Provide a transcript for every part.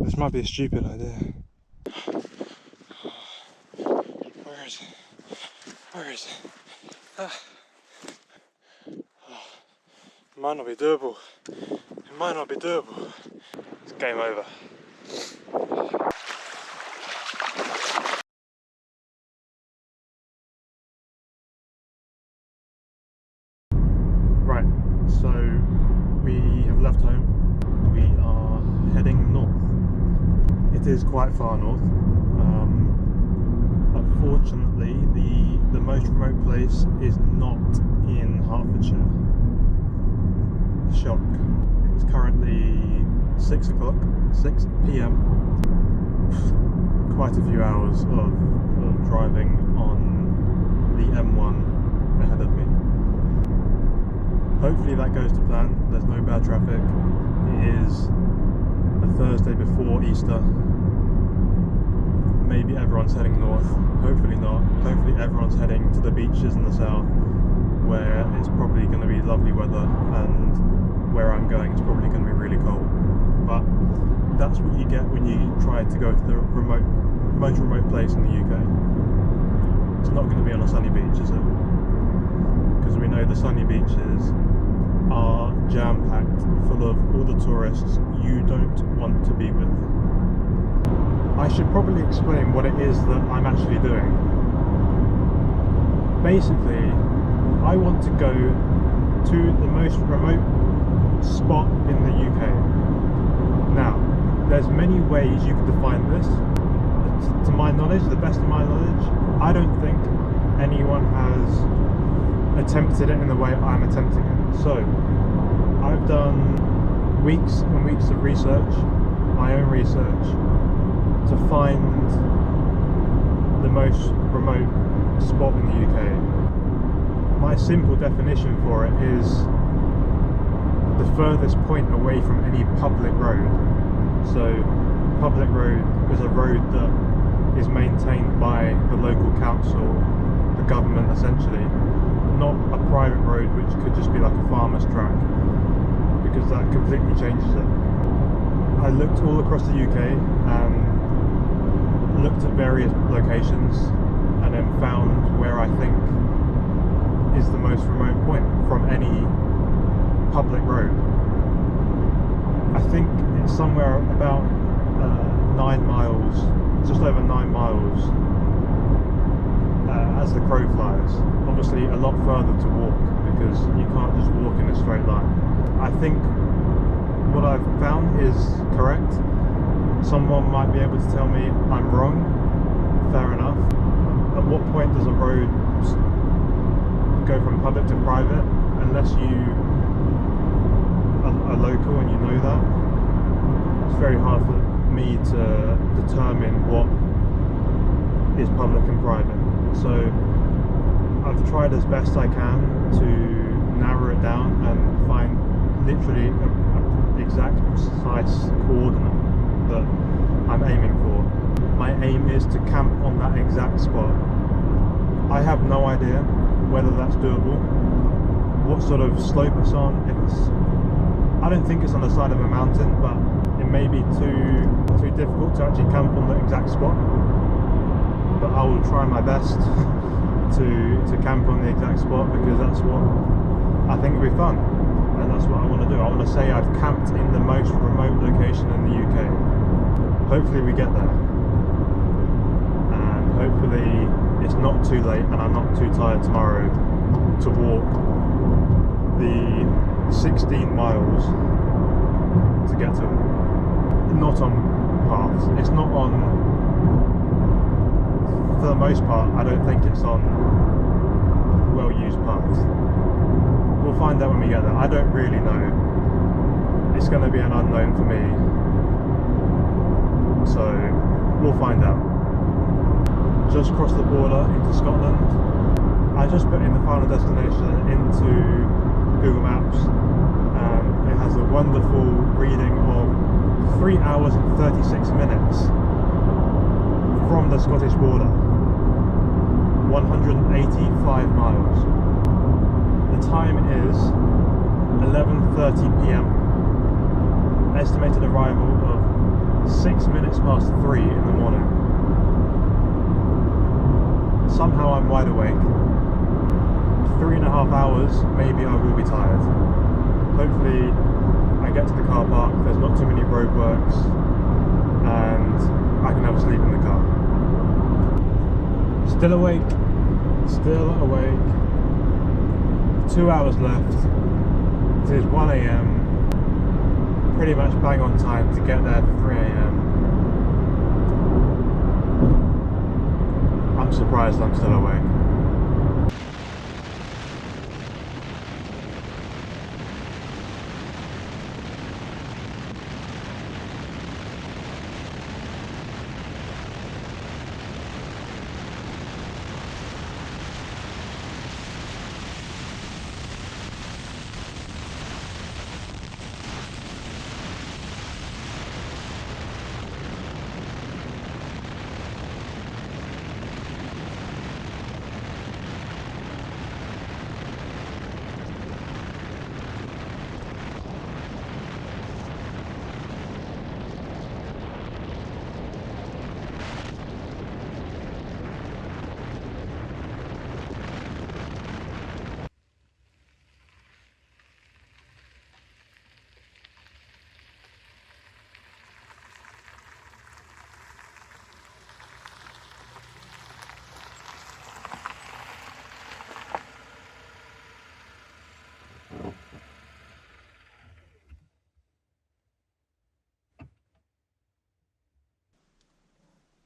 This might be a stupid idea. Where is it? Where is it? It might not be doable. It might not be doable. It's game over. Right, so we have left home. We are heading north. It is quite far north. Unfortunately, the most remote place is not in Hertfordshire. Shock. It's currently 6 p.m. Quite a few hours of driving on the M1 ahead of me. Hopefully that goes to plan. There's no bad traffic. It is a Thursday before Easter. Maybe everyone's heading north. Hopefully not. Hopefully everyone's heading to the beaches in the south, where it's probably going to be lovely weather, and where I'm going it's probably going to be really cold. But that's what you get when you try to go to the most remote place in the UK. It's not going to be on a sunny beach, is it? Because we know the sunny beaches are jam-packed full of all the tourists you don't want to be with. I should probably explain what it is that I'm actually doing. Basically, I want to go to the most remote spot in the UK. Now, there's many ways you could define this. To my knowledge, the best of my knowledge, I don't think anyone has attempted it in the way I'm attempting it. So, I've done weeks and weeks of research, my own research, to find the most remote spot in the UK. My simple definition for it is the furthest point away from any public road. So, public road is a road that is maintained by the local council, the government essentially, not a private road which could just be like a farmer's track, because that completely changes it. I looked all across the UK and looked at various locations and then found where I think is the most remote point from any public road. I think it's somewhere about 9 miles, just over 9 miles as the crow flies. Obviously a lot further to walk because you can't just walk in a straight line. I think what I've found is correct. Someone might be able to tell me I'm wrong. Fair enough. At what point does a road go from public to private? Unless you are local and you know that, it's very hard for me to determine what is public and private. So I've tried as best I can to narrow it down and find literally an exact precise coordinate that I'm aiming for. My aim is to camp on that exact spot. I have no idea whether that's doable, what sort of slope it's on. I don't think it's on the side of a mountain, but it may be too difficult to actually camp on the exact spot. But I will try my best to camp on the exact spot, because that's what I think will be fun, and that's what I want to do. I want to say I've camped in the most remote location in the UK. Hopefully we get there, and hopefully it's not too late and I'm not too tired tomorrow to walk the 16 miles to get to it. Not on paths, it's not on, for the most part I don't think it's on well used paths. We'll find out when we get there. I don't really know. It's going to be an unknown for me, so we'll find out. Just crossed the border into Scotland. I just put in the final destination into Google Maps, and it has a wonderful reading of 3 hours and 36 minutes from the Scottish border, 185 miles. The time is 11:30 p.m. Estimated arrival of 6 6 minutes past 3 in the morning. Somehow I'm wide awake. 3.5 hours, maybe I will be tired. Hopefully I get to the car park, there's not too many roadworks, and I can have a sleep in the car. Still awake, still awake. 2 hours left. It is 1 AM. Pretty much bang on time to get there for 3 AM. I'm surprised I'm still awake.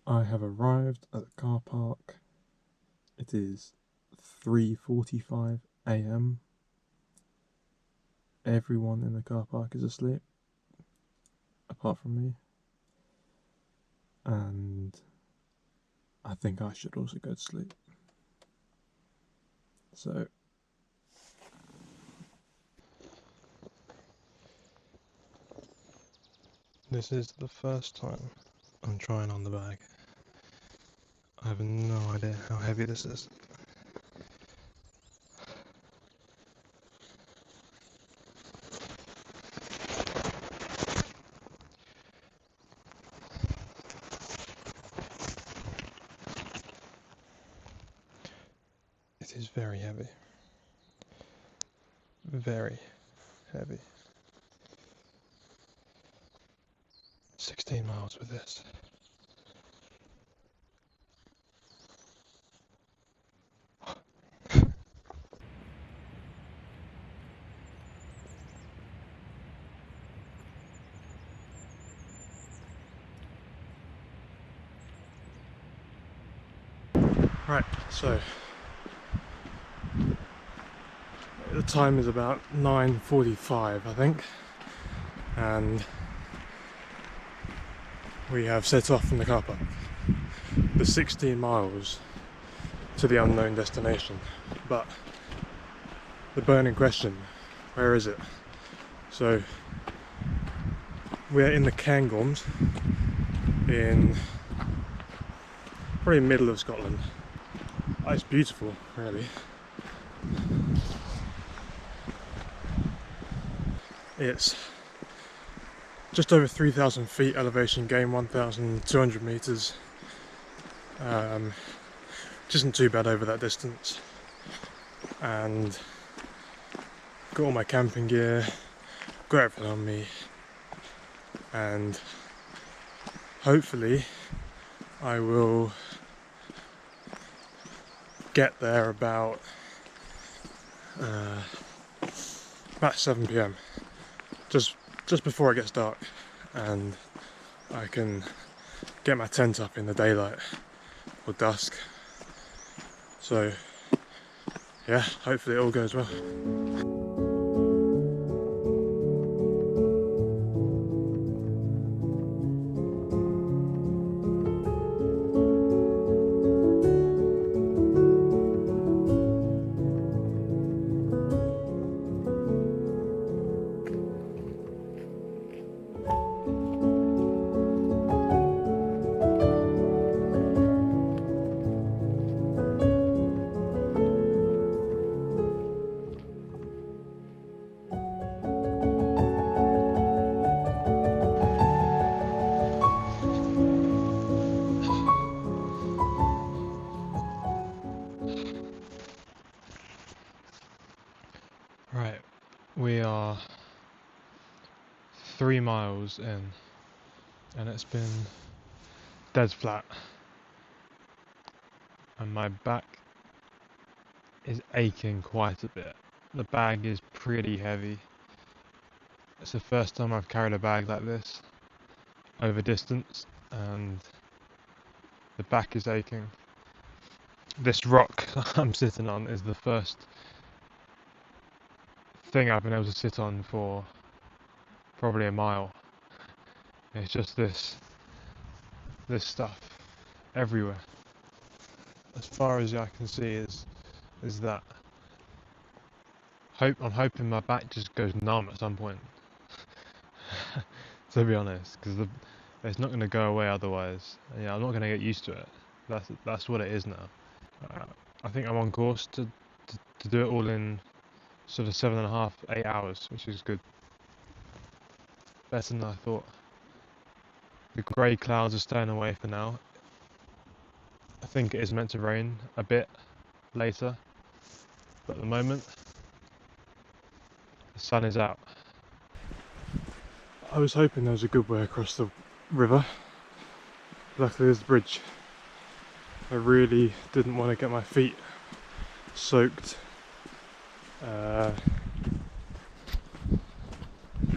I have arrived at the car park. It is 3:45 AM. Everyone in the car park is asleep, apart from me. And I think I should also go to sleep. So this is the first time I'm trying on the bag. I have no idea how heavy this is. It is very heavy. Very heavy. 16 miles with this. Right, so the time is about 9:45, I think, and we have set off from the car park. The 16 miles to the unknown destination, but the burning question, where is it? So we're in the Cairngorms, in probably middle of Scotland. It's beautiful, really. It's just over 3,000 feet elevation gain, 1,200 meters. Which isn't too bad over that distance. And got all my camping gear, got everything on me, and hopefully I will get there about 7 PM, just before it gets dark, and I can get my tent up in the daylight or dusk. So yeah, hopefully it all goes well. We are 3 miles in and it's been dead flat and my back is aching quite a bit. The bag is pretty heavy. It's the first time I've carried a bag like this over distance and the back is aching. This rock I'm sitting on is the first thing I've been able to sit on for probably a mile. It's just this stuff everywhere. As far as I can see is that. I'm hoping my back just goes numb at some point. To be honest, because it's not going to go away otherwise. Yeah, I'm not going to get used to it. That's what it is now. I think I'm on course to do it all in sort of 7.5, 8 hours, which is good. Better than I thought. The grey clouds are staying away for now. I think it is meant to rain a bit later, but at the moment the sun is out. I was hoping there was a good way across the river. Luckily there's a bridge. I really didn't want to get my feet soaked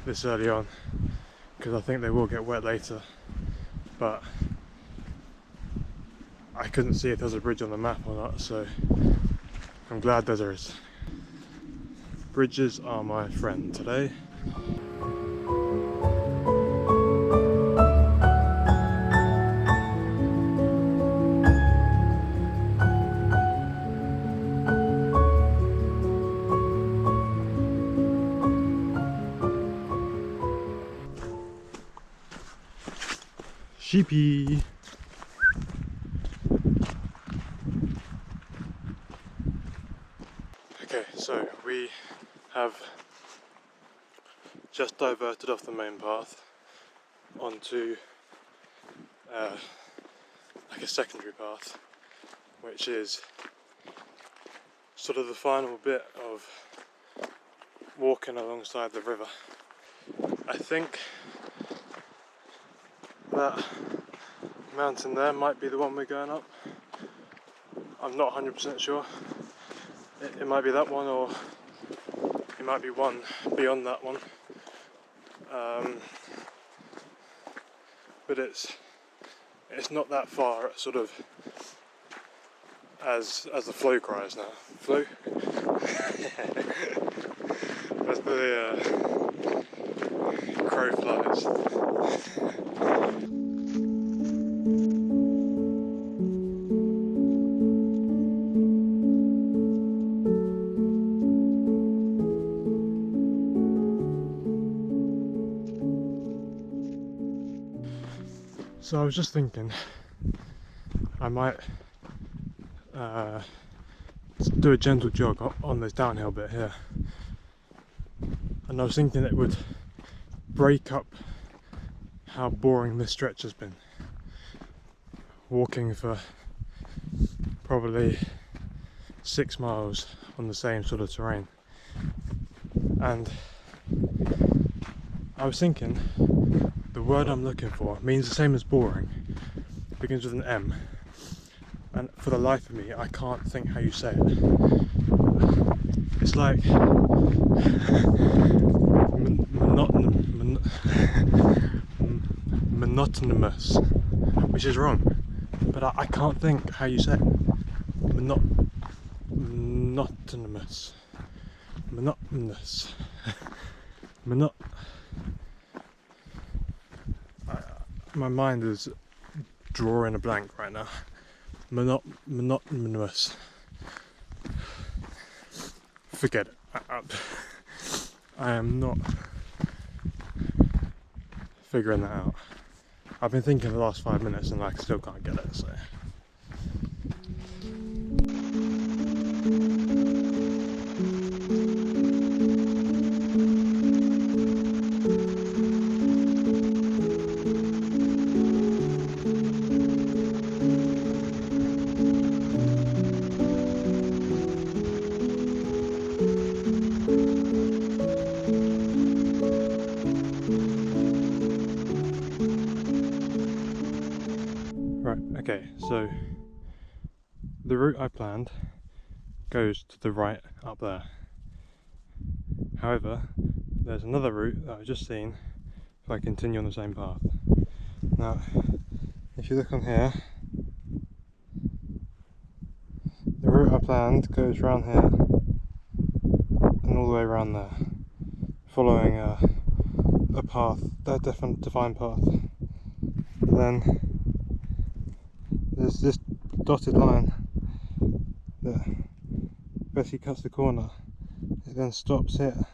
this early on because I think they will get wet later, but I couldn't see if there was a bridge on the map or not, so I'm glad that there is. Bridges are my friend today. Sheepy. Okay, so we have just diverted off the main path onto like a secondary path, which is sort of the final bit of walking alongside the river. I think that mountain there might be the one we're going up. I'm not 100% sure. It might be that one, or it might be one beyond that one. But it's not that far, sort of as the flow cries now. Flow. As the crow flies. So I was just thinking I might do a gentle jog on this downhill bit here, and I was thinking it would break up how boring this stretch has been. Walking for probably 6 miles on the same sort of terrain, and I was thinking the word I'm looking for means the same as boring. It begins with an M, and for the life of me I can't think how you say it. It's like monotonous, which is wrong, but I can't think how you say it. Monotonous. My mind is drawing a blank right now. Monotonous. Forget it. I am not figuring that out. I've been thinking the last 5 minutes and I still can't get it, so. Okay, so the route I planned goes to the right up there. However, there's another route that I've just seen if I continue on the same path. Now, if you look on here, the route I planned goes around here and all the way around there, following a path, that defined path. Then there's this dotted line that basically cuts the corner. It then stops here,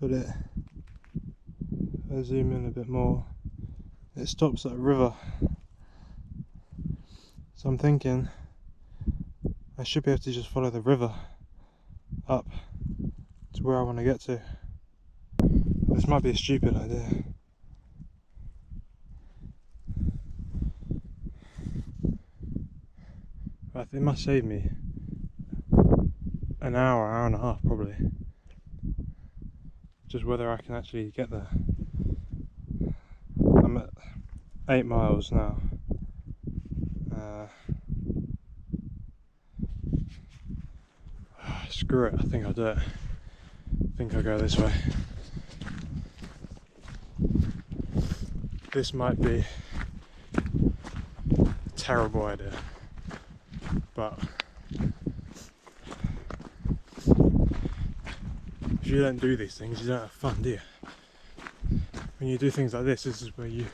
but if I zoom in a bit more, it stops at a river. So I'm thinking I should be able to just follow the river up to where I want to get to. This might be a stupid idea. But it must save me an hour and a half probably. Just whether I can actually get there. I'm at 8 miles now. Screw it, I think I'll do it. I think I'll go this way. This might be a terrible idea, but if you don't do these things, you don't have fun, do you? When you do things like this is where you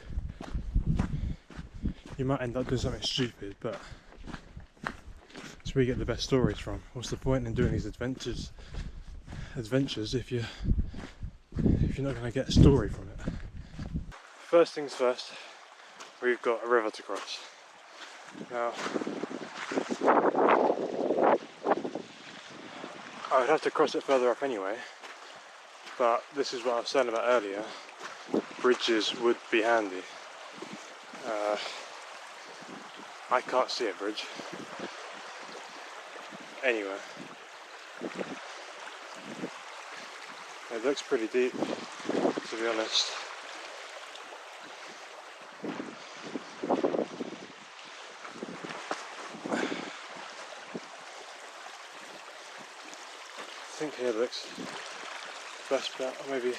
might end up doing something stupid, but it's where you get the best stories from. What's the point in doing these adventures if you're not going to get a story from it? First things first, we've got a river to cross. Now, I would have to cross it further up anyway, but this is what I was saying about earlier. Bridges would be handy. I can't see a bridge anywhere. It looks pretty deep, to be honest. I think here looks the best bet, or maybe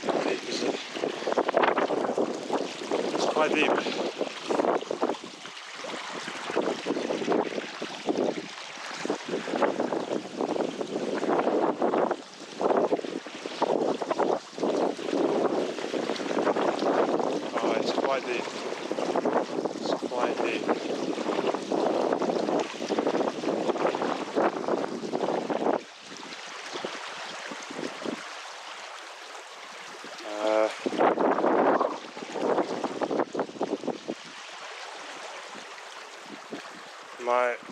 how deep is it? It's quite deep. Oh, it's quite deep. It's quite deep.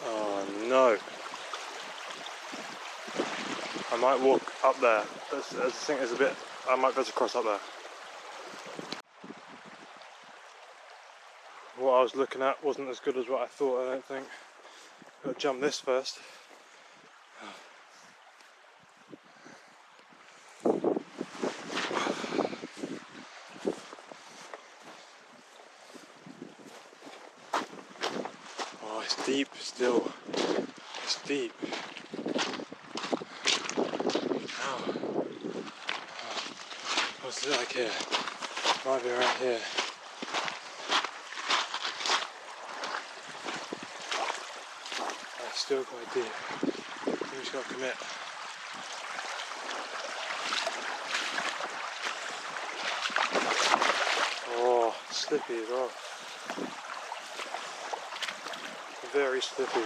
Oh no. I might walk up there. I think there's a bit, I might be able to cross up there. What I was looking at wasn't as good as what I thought, I don't think. Got to jump this first. Oh, it's deep still. It's deep. Ow. What's it like here? Might be right here. That's still quite deep. You just got to commit. Oh, slippy as well. Very slippy.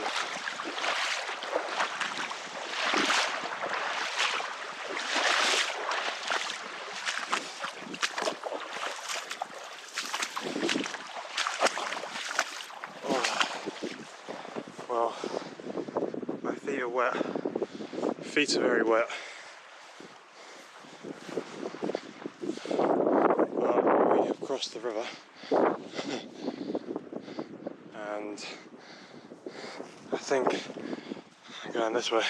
Well, my feet are wet. Feet are very wet. But we have crossed the river. And I think I'm going this way.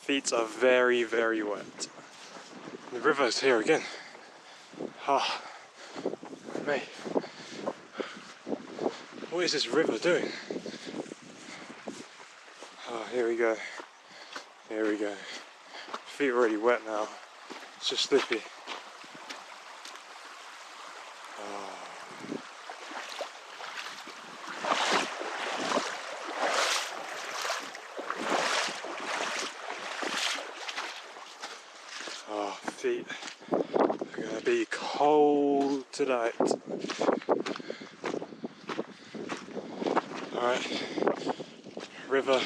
feet are very, very wet. The river's here again. Ah, mate. What is this river doing? Ah, here we go. Here we go. Feet are already wet now. It's just slippy. Oh, feet are gonna be cold tonight. Alright, river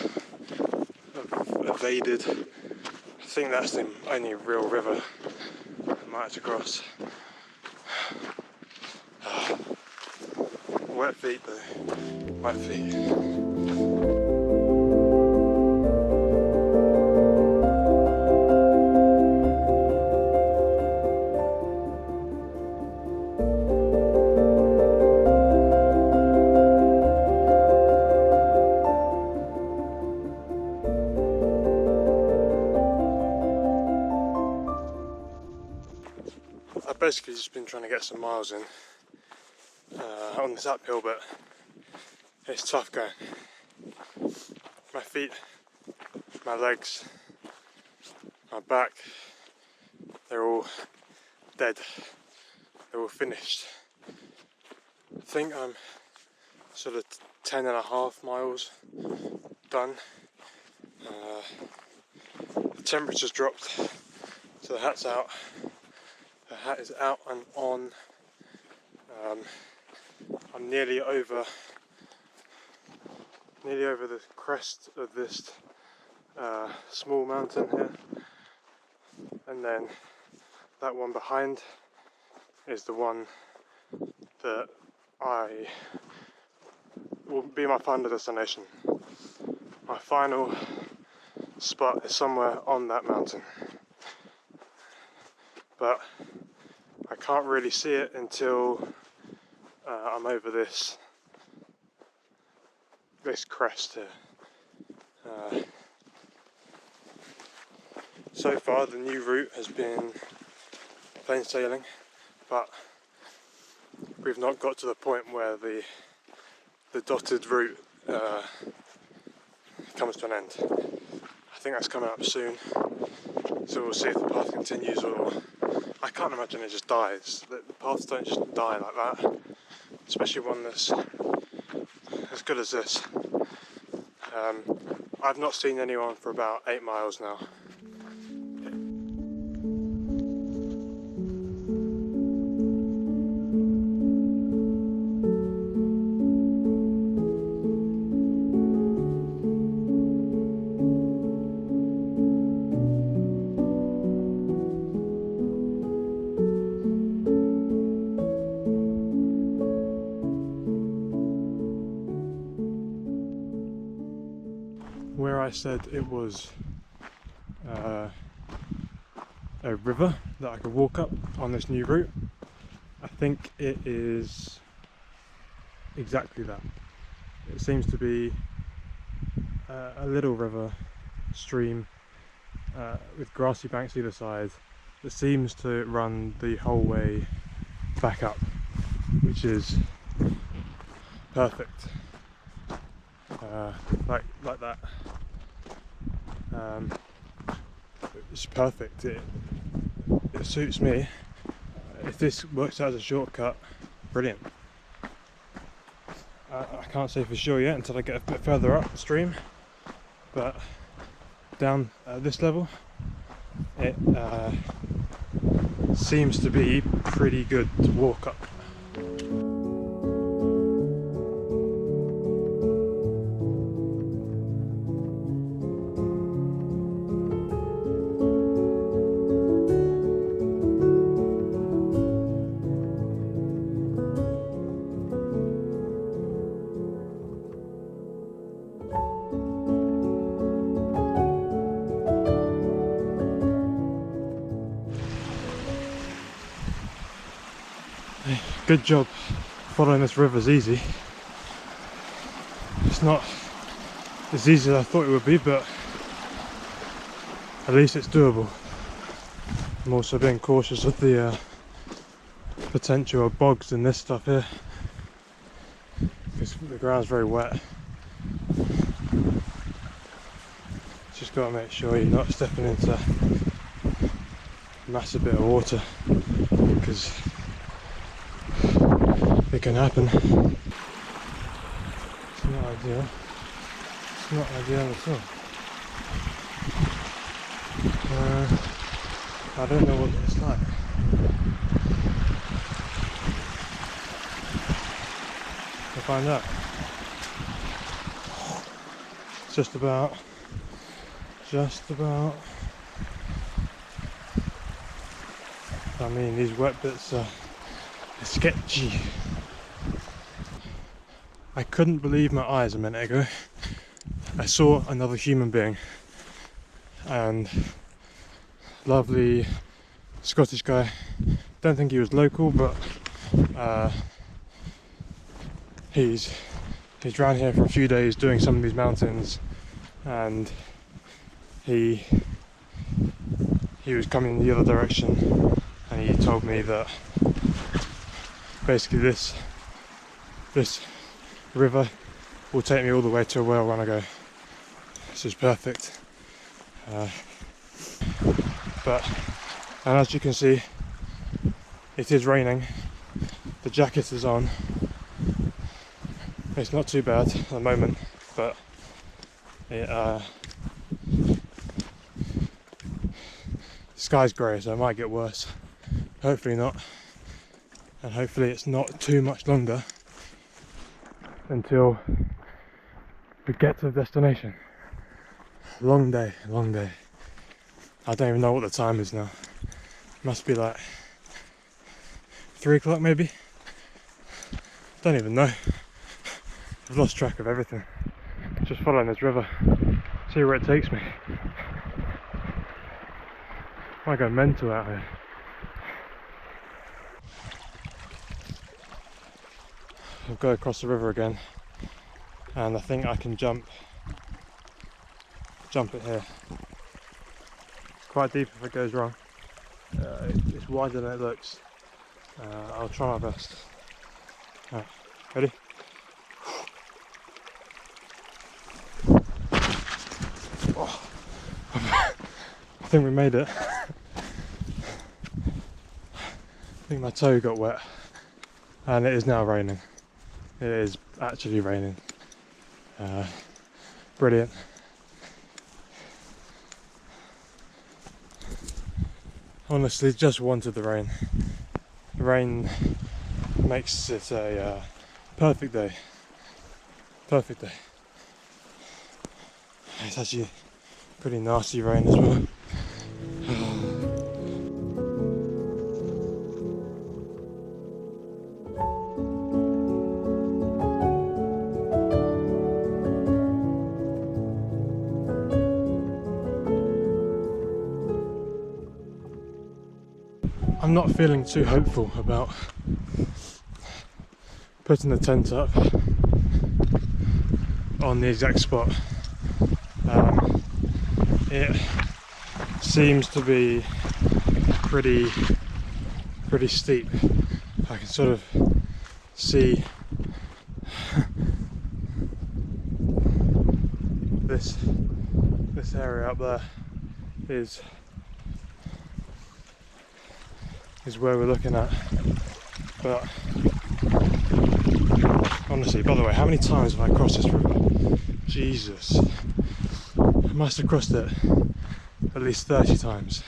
evaded. I think that's the only real river I might have to cross. Wet feet though, wet feet. I've basically just been trying to get some miles in on this uphill, but it's tough going. My feet, my legs, my back, they're all dead. They're all finished. I think I'm sort of 10.5 miles done. The temperature's dropped, so the hat's out. The hat is out and on. I'm nearly over the crest of this small mountain here, and then that one behind is the one that will be my final destination. My final spot is somewhere on that mountain, but I can't really see it until I'm over this crest here. So far the new route has been plain sailing, but we've not got to the point where the dotted route comes to an end. I think that's coming up soon, so we'll see if the path continues, or I can't imagine it just dies. The paths don't just die like that, especially one that's as good as this. I've not seen anyone for about 8 miles now. Where I said it was a river that I could walk up on this new route, I think it is exactly that. It seems to be a little river stream with grassy banks either side that seems to run the whole way back up, which is perfect. Like that. It's perfect. It suits me. If this works out as a shortcut, brilliant. I can't say for sure yet until I get a bit further upstream, but down at this level, it seems to be pretty good to walk up. Good job following this river's easy. It's not as easy as I thought it would be, but at least it's doable. I'm also being cautious of the potential of bogs and this stuff here, because the ground's very wet. Just got to make sure you're not stepping into a massive bit of water, because it can happen. It's not ideal. It's not ideal at all. I don't know what it's like. We'll find out. Just about. I mean, these wet bits are sketchy. I couldn't believe my eyes a minute ago. I saw another human being, and lovely Scottish guy. Don't think he was local, but he's around here for a few days doing some of these mountains, and he was coming the other direction, and he told me that basically this river will take me all the way to where I want to go. This is perfect. And as you can see, it is raining. The jacket is on. It's not too bad at the moment, but the sky's grey, so it might get worse. Hopefully not, and hopefully it's not too much longer until we get to the destination. Long day, long day. I don't even know what the time is now. Must be like 3 o'clock maybe? Don't even know. I've lost track of everything. Just following this river, see where it takes me. I go mental out here. I'll go across the river again, and I think I can jump it here. It's quite deep if it goes wrong. It's wider than it looks. I'll try my best. Alright, ready? Oh. I think we made it. I think my toe got wet, and it is now raining. It is actually raining. Brilliant. Honestly, just wanted the rain. The rain makes it a perfect day. Perfect day. It's actually pretty nasty rain as well. I'm not feeling too hopeful about putting the tent up on the exact spot. It seems to be pretty steep. I can sort of see this area up there is where we're looking at, but honestly, by the way, how many times have I crossed this river? Jesus, I must have crossed it at least 30 times.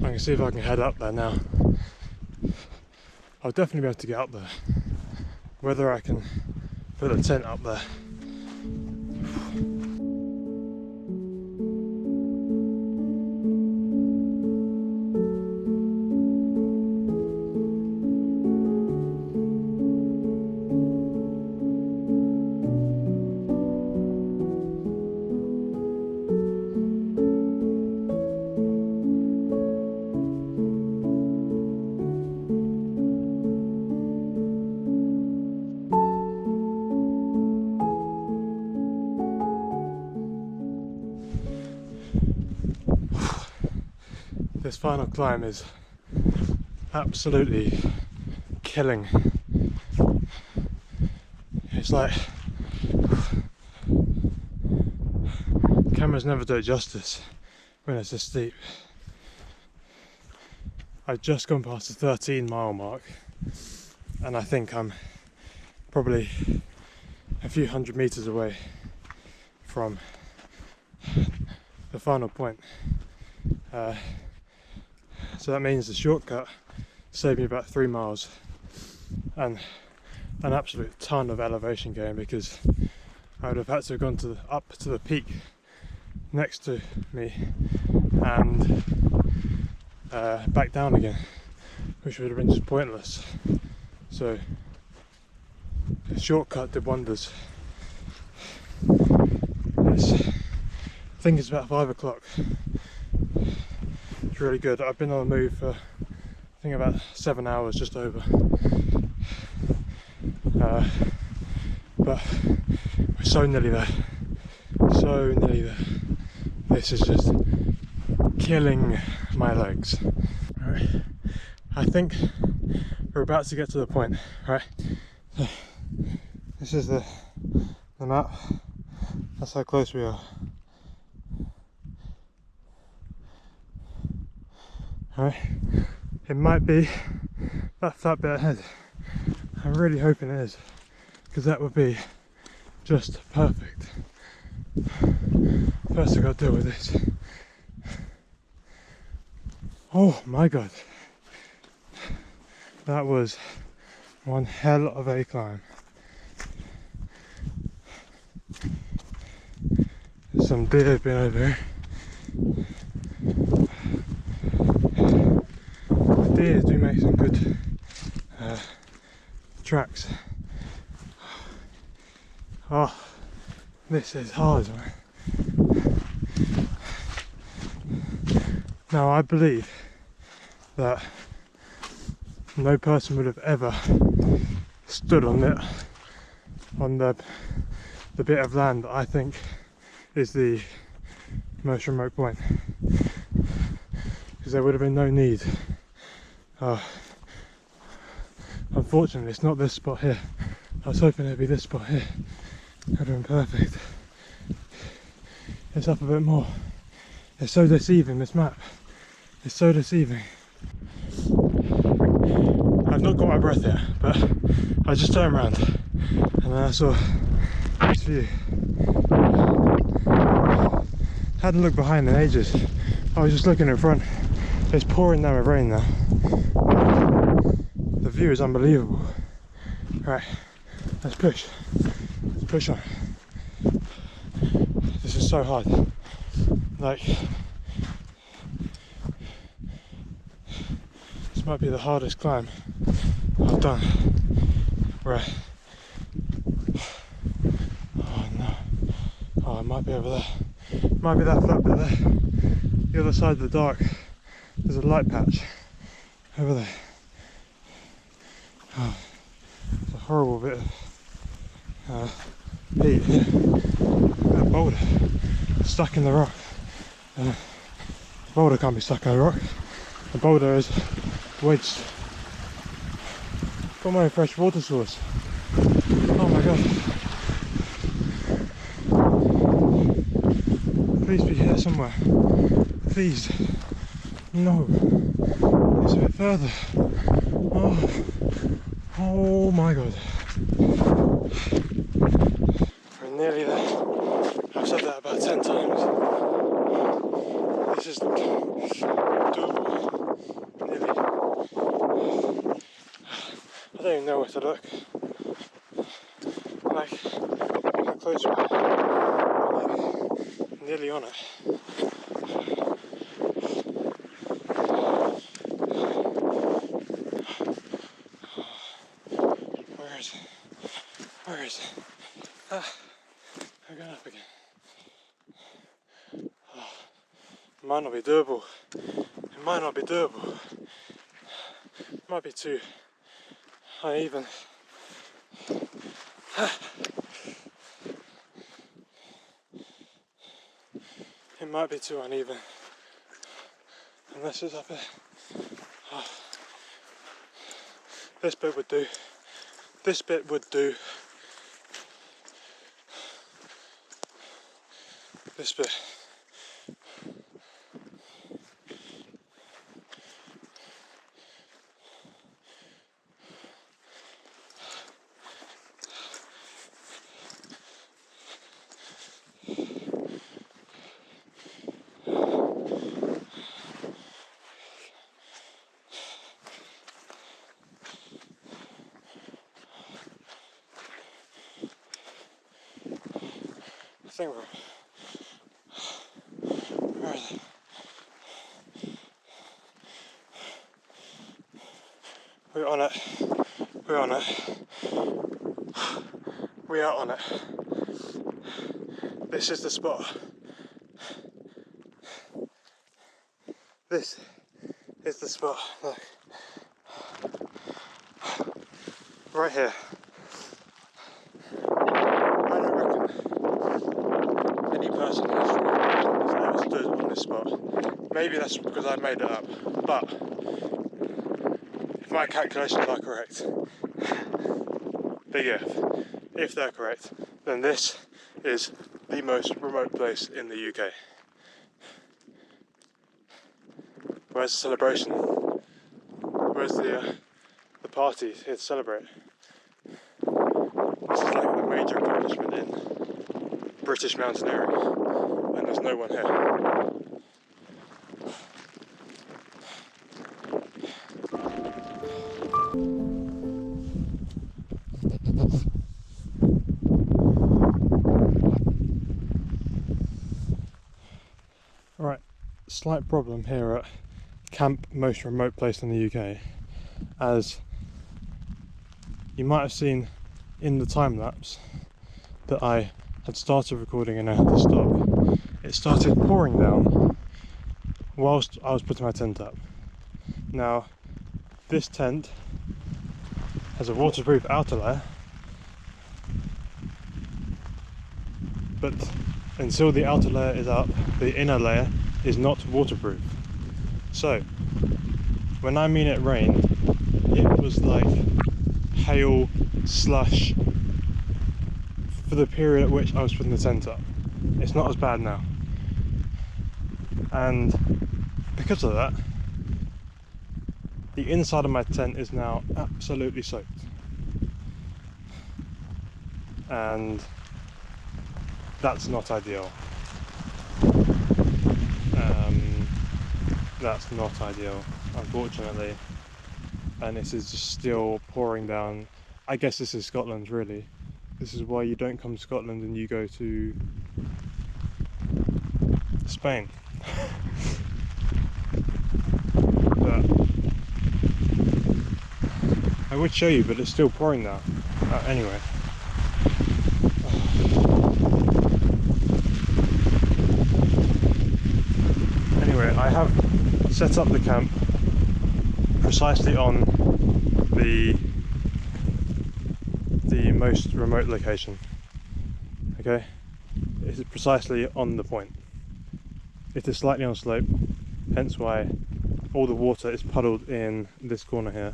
I can see if I can head up there now. I'll definitely be able to get up there. Whether I can put a tent up there, This final climb is absolutely killing. It's like, cameras never do it justice when it's this steep. I've just gone past the 13-mile mark, and I think I'm probably a few hundred meters away from the final point. So that means the shortcut saved me about 3 miles and an absolute ton of elevation gain, because I would have had to have gone up to the peak next to me and back down again, which would have been just pointless. So the shortcut did wonders. I think it's about 5 o'clock. It's really good. I've been on the move for I think about 7 hours, just over. But we're so nearly there. So nearly there. This is just killing my legs. Alright, I think we're about to get to the point. Right, so this is the map. That's how close we are. Alright, it might be that flat bit ahead. I'm really hoping it is, because that would be just perfect. First I got to deal with this. Oh my god, that was one hell of a climb. There's some deer been over here. The deer do make some good tracks. Oh, this is hard, man. Now I believe that no person would have ever stood on it, on the bit of land that I think is the most remote point, because there would have been no need. Unfortunately, it's not this spot here. I was hoping it'd be this spot here. That would have been perfect. It's up a bit more. It's so deceiving, this map. It's so deceiving. I've not got my breath yet, but I just turned around and then I saw this view. Hadn't looked behind in ages. I was just looking in front. It's pouring down with rain now. The view is unbelievable. Right, let's push. Let's push on. This is so hard. Like, this might be the hardest climb I've done. Right. Oh no. Oh, it might be over there. It might be that flat bit there. The other side of the dark, there's a light patch over there. Oh, it's a horrible bit of heat here. That boulder stuck in the rock. The boulder can't be stuck in the rock. The boulder is wedged. Got my own fresh water source. Oh my god. Please be here somewhere. Please. No. It's a bit further. Oh. Oh my god. We're nearly there. I've said that about 10 times. This is doable. Nearly. I don't even know where to look. Like, how close we are. Like, nearly on it. Where is it? I'm going up again. Oh, it might not be doable. It might not be doable. It might be too uneven. It might be too uneven. And this is up here. Oh. This bit would do. This bit would do. This bit. I think where is it? We're on it. We're on it. We are on it. This is the spot. This is the spot. Look. Right here. I don't reckon any person in history has ever stood on this spot. Maybe that's because I made it up, but if my calculations are correct, big if they're correct, then this is the most remote place in the UK. Where's the celebration? Where's the party here to celebrate? This is like a major accomplishment in British mountaineering, and there's no one here. Right, slight problem here at camp most remote place in the UK, as you might have seen in the time lapse that I had started recording and I had to stop. It started pouring down whilst I was putting my tent up. Now, this tent has a waterproof outer layer, but until the outer layer is up, the inner layer is not waterproof. So, when I mean it rained, it was like hail, slush, for the period at which I was putting the tent up. It's not as bad now. And because of that, the inside of my tent is now absolutely soaked. And that's not ideal. That's not ideal, unfortunately. And this is just still pouring down. I guess this is Scotland, really. This is why you don't come to Scotland and you go to Spain. But I would show you, but it's still pouring now. Anyway. Anyway, I have set up the camp precisely on the most remote location. Okay, it is precisely on the point. It is slightly on slope, hence why all the water is puddled in this corner here.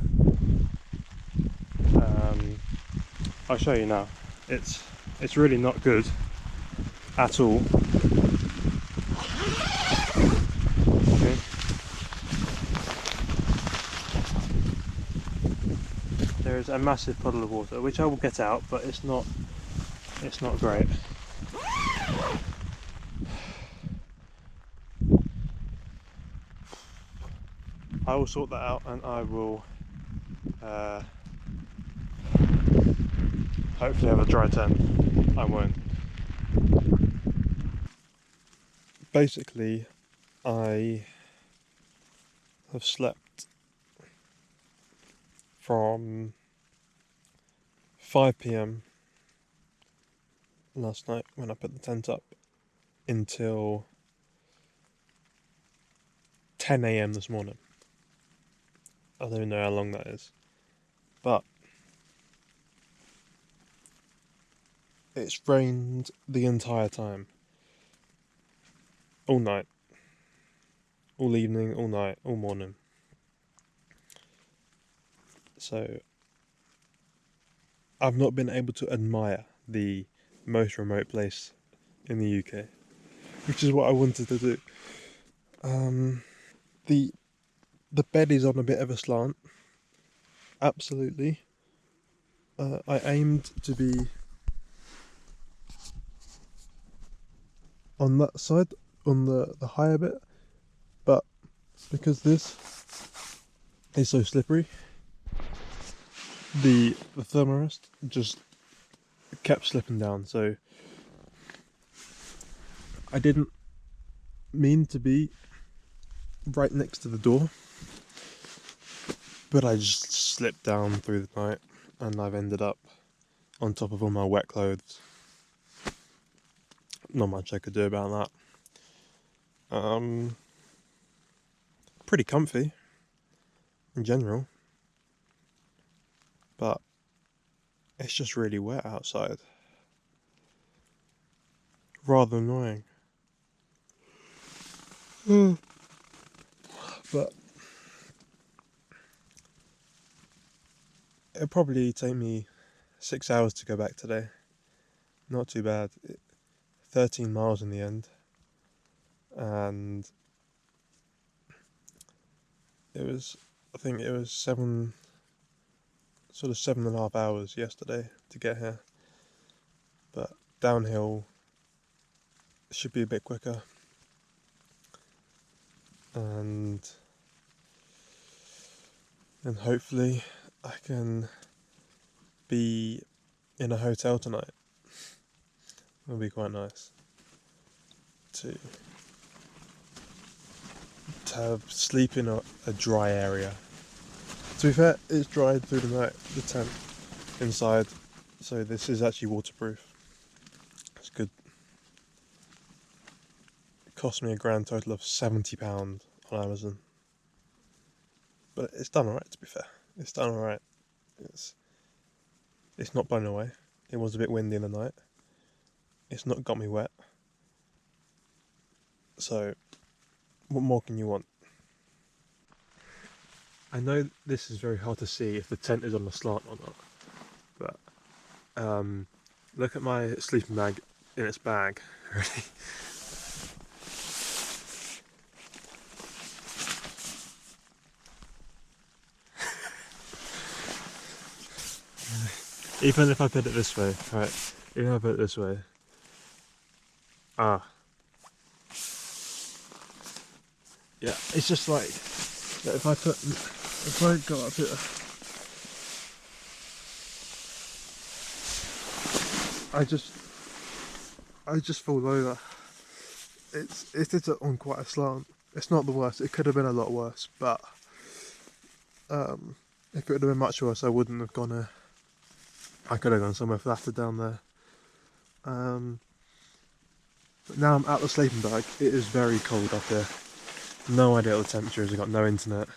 I'll show you now. It's really not good at all. Okay. There is a massive puddle of water, which I will get out, but it's not great. I will sort that out, and I will hopefully have a dry tent. I won't. Basically, I have slept from 5 PM last night when I put the tent up until 10 AM this morning. I don't even know how long that is, but it's rained the entire time, all night, all evening, all night, all morning. So I've not been able to admire the most remote place in the UK, which is what I wanted to do. The bed is on a bit of a slant, absolutely. I aimed to be on that side, on the higher bit, but because this is so slippery, the thermarest just kept slipping down, so I didn't mean to be right next to the door, but I just slipped down through the night and I've ended up on top of all my wet clothes. Not much I could do about that. Pretty comfy in general, but it's just really wet outside. Rather annoying. But it'll probably take me 6 hours to go back today. Not too bad. 13 miles in the end. And I think it was 7.5 hours yesterday to get here. But downhill should be a bit quicker. And hopefully I can be in a hotel tonight. It'll be quite nice to have sleep in a dry area. To be fair, it's dried through the night, the tent inside, so this is actually waterproof. It's good. It cost me a grand total of £70 on Amazon. But it's done alright, to be fair. It's done alright. It's not blown away. It was a bit windy in the night. It's not got me wet. So, what more can you want? I know this is very hard to see if the tent is on the slant or not, but look at my sleeping bag in its bag, really. Even if I put it this way, right? Even if I put it this way, yeah, it's just like if I go up here, I just fall over. It is on quite a slant. It's not the worst. It could have been a lot worse, but if it would have been much worse, I wouldn't have gone here. I could have gone somewhere flatter down there. But now I'm out the sleeping bag. It is very cold up here. No idea what the temperature is. I've got no internet.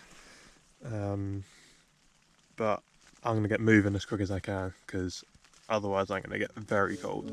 But I'm going to get moving as quick as I can, because otherwise I'm going to get very cold.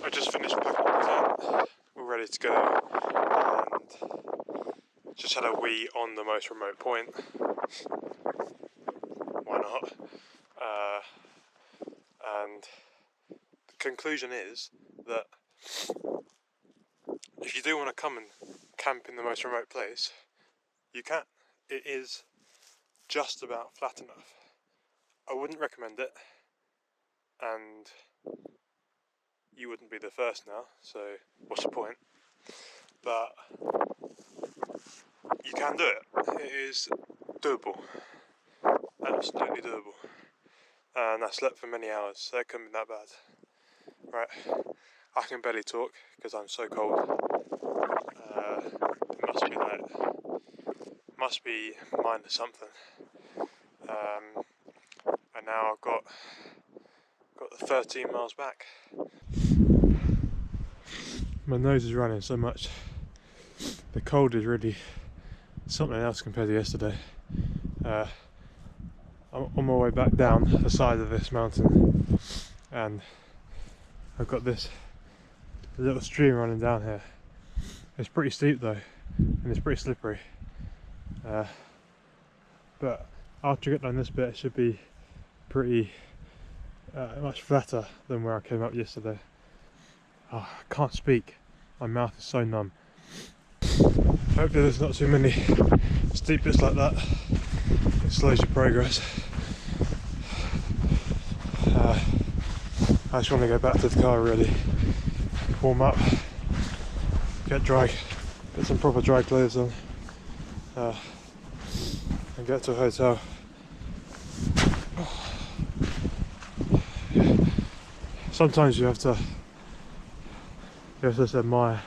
I just finished packing the tent. We're ready to go, and just had a wee on the most remote point. Why not? And the conclusion is that if you do want to come and camp in the most remote place, you can. It is just about flat enough. I wouldn't recommend it, and you wouldn't be the first now, so what's the point? But you can do it. It is doable. Absolutely doable. And I slept for many hours, so it couldn't be that bad. Right, I can barely talk because I'm so cold. It must be minus something. And now I've got the 13 miles back. My nose is running so much. The cold is really something else compared to yesterday. I'm on my way back down the side of this mountain, and I've got this little stream running down here. It's pretty steep though, and it's pretty slippery. But after you get down this bit, it should be pretty much flatter than where I came up yesterday. Oh, I can't speak. My mouth is so numb. Hopefully there's not too many steep bits like that. It slows your progress. I just want to go back to the car really, warm up, get dry, get some proper dry clothes on, and get to a hotel. Sometimes you have to just admire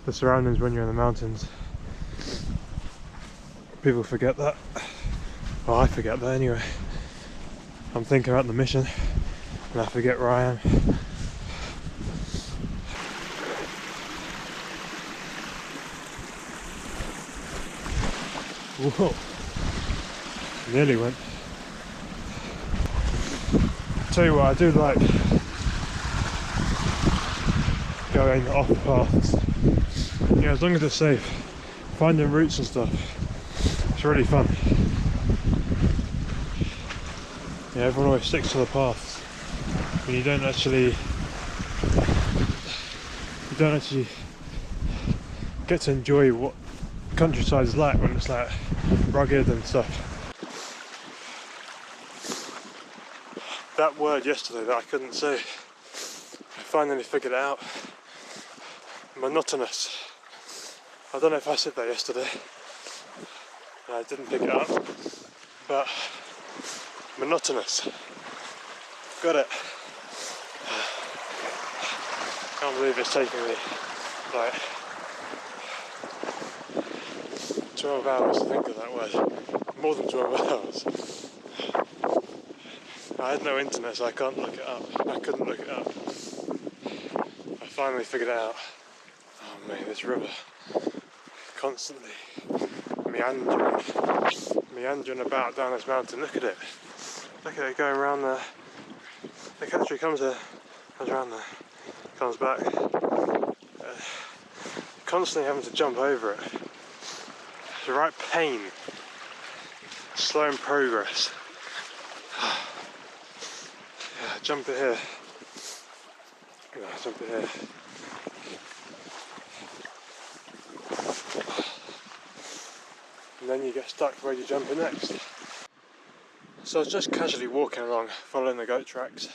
the surroundings when you're in the mountains. People forget that. Well, I forget that anyway. I'm thinking about the mission and I forget where I am. Whoa, nearly went. Tell you what, I do like going off paths. Yeah, as long as it's safe. Finding routes and stuff, it's really fun. Yeah, everyone always sticks to the paths. When you don't actually get to enjoy what countryside is like when it's like rugged and stuff. That word yesterday that I couldn't say, I finally figured it out. Monotonous. I don't know if I said that yesterday. I didn't pick it up, but monotonous. Got it. Can't believe it's taken me like 12 hours to think of that word. More than 12 hours. I had no internet, so I can't look it up. I couldn't look it up. I finally figured it out. Oh man, this river. Constantly meandering about down this mountain. Look at it. Look at it going around there. It actually comes around there, comes back. Constantly having to jump over it. It's a right pain. Slowing progress. Yeah, jump it here. Yeah, jump it here. And then you get stuck where you're jumping next. So I was just casually walking along, following the goat tracks,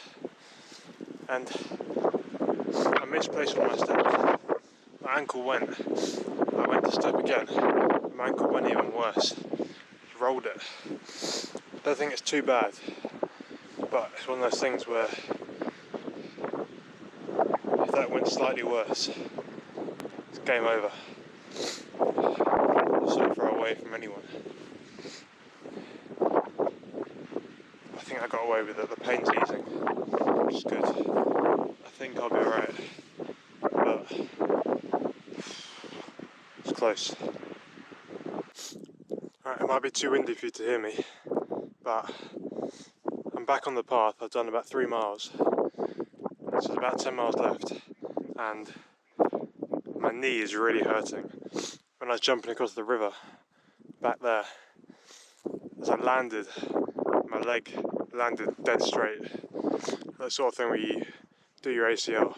and I misplaced one of my steps. My ankle went. I went to step again. My ankle went even worse. Rolled it. Don't think it's too bad, but it's one of those things where if that went slightly worse, it's game over. So far away from anyone. I think I got away with it. The pain's easing, which is good. I think I'll be alright, but it's close. Alright, it might be too windy for you to hear me, but I'm back on the path. I've done about 3 miles, so there's about 10 miles left, and my knee is really hurting. When I was jumping across the river, back there, as I landed, my leg landed dead straight. That sort of thing where you do your ACL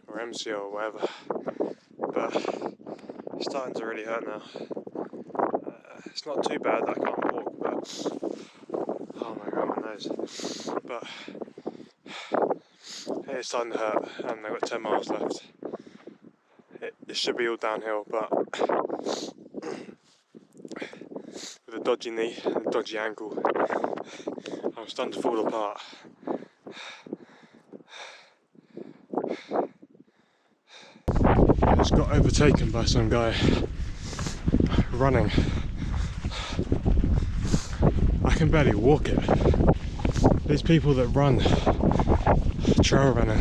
or MCL or whatever. But it's starting to really hurt now. It's not too bad that I can't walk, but oh my god, my nose. But it is starting to hurt, and I've got 10 miles left. It should be all downhill, but with a dodgy knee and a dodgy ankle, I'm starting to fall apart. just got overtaken by some guy running. I can barely walk it. These people that run trail running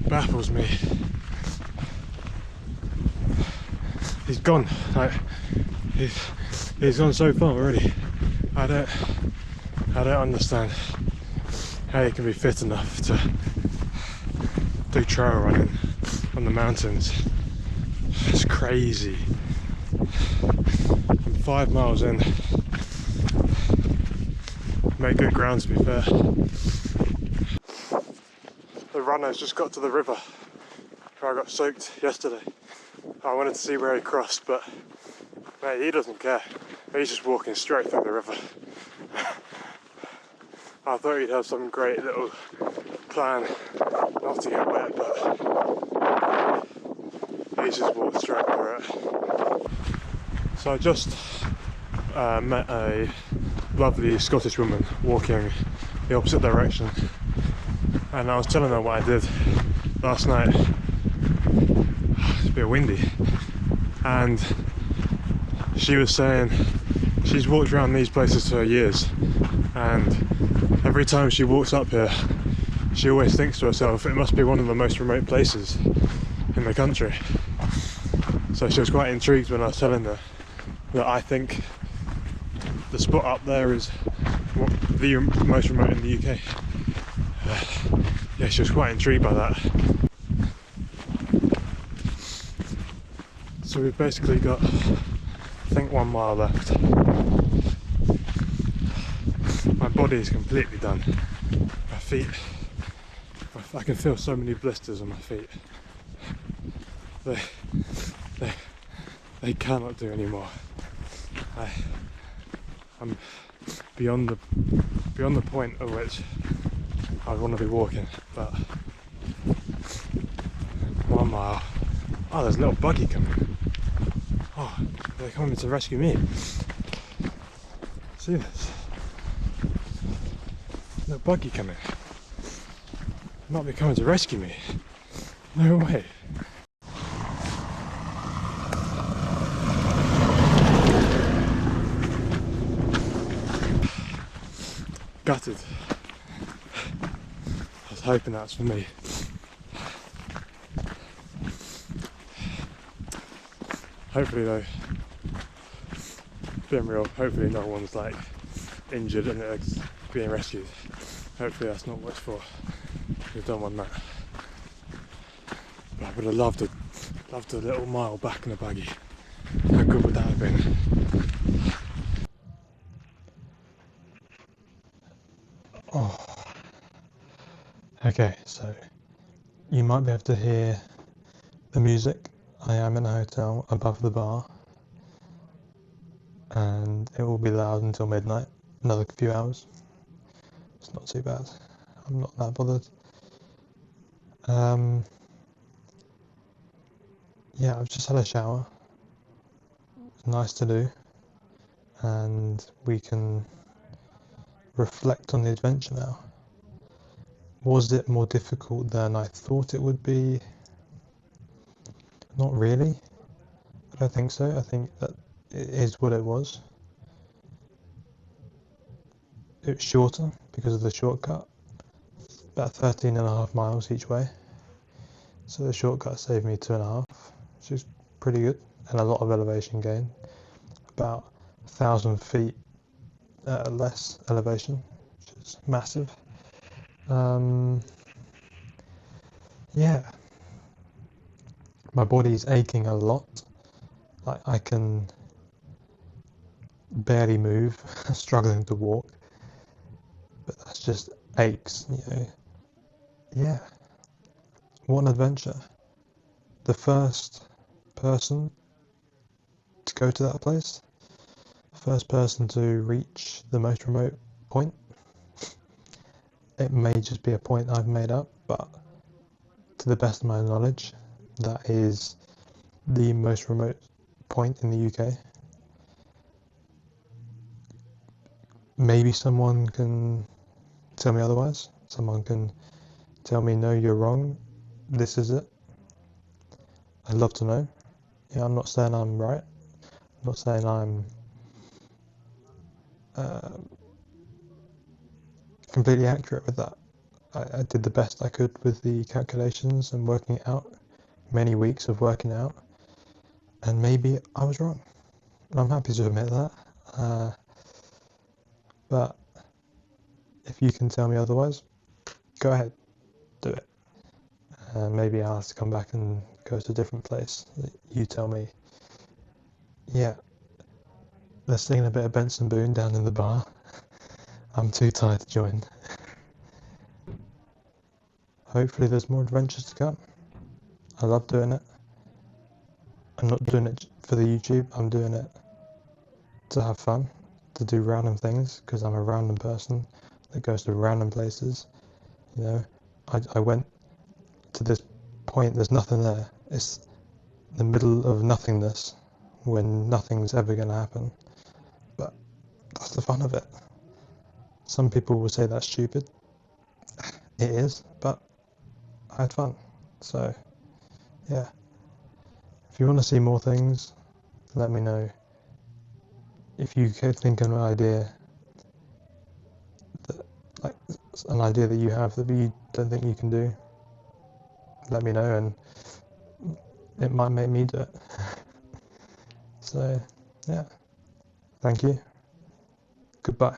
baffles me. He's gone. Like he's gone so far already. I don't understand how you can be fit enough to do trail running on the mountains. It's crazy. I'm 5 miles in. Make good ground, to be fair. The runner's just got to the river where I got soaked yesterday. I wanted to see where he crossed, but mate, he doesn't care. He's just walking straight through the river. I thought he'd have some great little plan not to get wet, but he's just walked straight through it. So I just met a lovely Scottish woman walking the opposite direction, and I was telling her what I did last night. It's a bit windy, and she was saying she's walked around these places for years, and every time she walks up here she always thinks to herself it must be one of the most remote places in the country. So she was quite intrigued when I was telling her that I think the spot up there is the most remote in the UK. Yeah, she was quite intrigued by that. So we've basically got, I think, 1 mile left. My body is completely done. My feet, I can feel so many blisters on my feet. They cannot do anymore. I'm beyond the point at which I want to be walking, but 1 mile. Oh, there's a little buggy coming. Oh, they're coming to rescue me. See this? Little buggy coming. Not be coming to rescue me. No way. Gutted. I was hoping that's for me. Hopefully though, being real, hopefully no one's like injured and they're being rescued. Hopefully that's not what it's for. We don't want that. But I would have loved a little mile back in the buggy. How good would that have been? Oh. Okay, so you might be able to hear the music. I am in a hotel above the bar, and it will be loud until midnight, another few hours. It's not too bad. I'm not that bothered. Yeah, I've just had a shower. It's nice to do, and we can reflect on the adventure now. Was it more difficult than I thought it would be? Not really. I don't think so. I think that it is what it was. It was shorter because of the shortcut. About 13.5 miles each way. So the shortcut saved me 2.5, which is pretty good, and a lot of elevation gain. About 1,000 feet less elevation, which is massive. Yeah, my body's aching a lot. Like I can barely move, struggling to walk, but that's just aches, you know. Yeah, what an adventure. The first person to go to that place, first person to reach the most remote point. It may just be a point I've made up, but to the best of my knowledge, that is the most remote point in the UK. Maybe someone can tell me otherwise. Someone can tell me, no, you're wrong. this is it. I'd love to know. Yeah, I'm not saying I'm right. I'm not saying I'm completely accurate with that. I did the best I could with the calculations and working it out, many weeks of working it out, and maybe I was wrong. I'm happy to admit that. But if you can tell me otherwise, go ahead, do it. And maybe I'll have to come back and go to a different place. You tell me, yeah, they're singing a bit of Benson Boone down in the bar. I'm too tired to join. Hopefully there's more adventures to come. I love doing it. I'm not doing it for the YouTube, I'm doing it to have fun, to do random things, because I'm a random person that goes to random places. You know, I went to this point, there's nothing there. It's the middle of nothingness when nothing's ever going to happen. But that's the fun of it. Some people will say that's stupid. It is, but I had fun. So, yeah. If you want to see more things, let me know. If you could think of an idea that, like, an idea that you have that you don't think you can do, let me know, and it might make me do it. So, yeah. Thank you. Goodbye.